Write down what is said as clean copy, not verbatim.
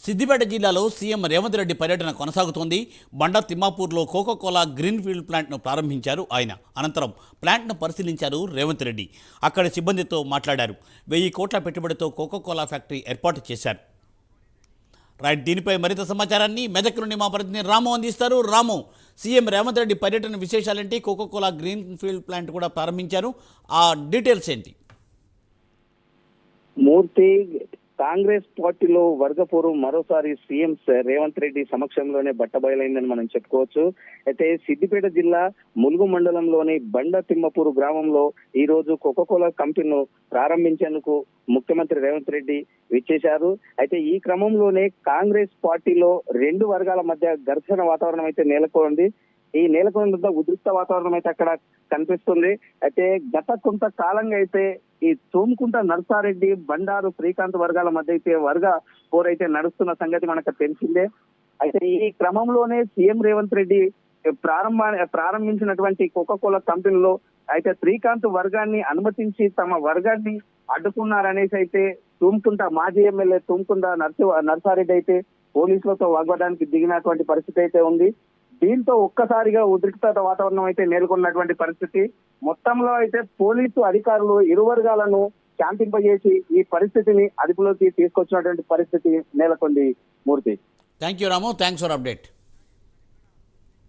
సిద్దిపేట జిల్లాలో సీఎం రేవంత్ రెడ్డి పర్యటన కొనసాగుతోంది. బండ తిమ్మాపూర్లో కోకోకోలా గ్రీన్ఫీల్డ్ ప్లాంట్ను ప్రారంభించారు ఆయన. అనంతరం ప్లాంట్ను పరిశీలించారు రేవంత్ రెడ్డి. అక్కడి సిబ్బందితో మాట్లాడారు. 1000 కోట్ల పెట్టుబడితో కోకోకోలా ఫ్యాక్టరీ ఏర్పాటు చేశారు. రైట్, దీనిపై మరింత సమాచారాన్ని మెదక్ నుండి మా ప్రతినిధి రాము అందిస్తారు. రాము, సీఎం రేవంత్ రెడ్డి పర్యటన విశేషాలేంటి? కోకోకోలా గ్రీన్ఫీల్డ్ ప్లాంట్ కూడా ప్రారంభించారు, ఆ డీటెయిల్స్ ఏంటి? మూర్తి, కాంగ్రెస్ పార్టీలో వర్గపోరు మరోసారి సీఎం రేవంత్ రెడ్డి సమక్షంలోనే బట్టబయలైందని మనం చెప్పుకోవచ్చు. అయితే సిద్దిపేట జిల్లా ములుగు మండలంలోని బండ తిమ్మపూరు గ్రామంలో ఈ రోజు కోకోకోలా కంపెనీను ప్రారంభించేందుకు ముఖ్యమంత్రి రేవంత్ రెడ్డి విచ్చేశారు. అయితే ఈ క్రమంలోనే కాంగ్రెస్ పార్టీలో రెండు వర్గాల మధ్య ఘర్షణ వాతావరణం అయితే నెలకొంది. ఈ నెలకొన్న ఉద్రిక్త వాతావరణం అయితే అక్కడ కనిపిస్తుంది. అయితే గత కొంత కాలంగా అయితే ఈ తోముకుంట నర్సారెడ్డి, బండారు శ్రీకాంత్ వర్గాల మధ్య అయితే వర్గ పోరైతే నడుస్తున్న సంగతి మనకు తెలిసిందే. అయితే ఈ క్రమంలోనే సీఎం రేవంత్ రెడ్డి ప్రారంభించినటువంటి కోకోకోలా కంపెనీలో అయితే శ్రీకాంత్ వర్గాన్ని అనుమతించి తమ వర్గాన్ని అడ్డుకున్నారనేసి అయితే తూముకుంట మాజీ ఎమ్మెల్యే తూముకుంట నర్సారెడ్డి అయితే పోలీసులతో వాగ్వాదానికి దిగినటువంటి పరిస్థితి అయితే ఉంది. దీంతో ఒక్కసారిగా ఉద్రిక్తత వాతావరణం అయితే నెలకొన్నటువంటి పరిస్థితి. మొత్తంలో అయితే పోలీసు అధికారులు ఇరు వర్గాలను శాంతింపజేసి ఈ పరిస్థితిని అదుపులోకి తీసుకొచ్చినటువంటి పరిస్థితి నెలకొంది. Murthy, thank you Ramu, thanks for update.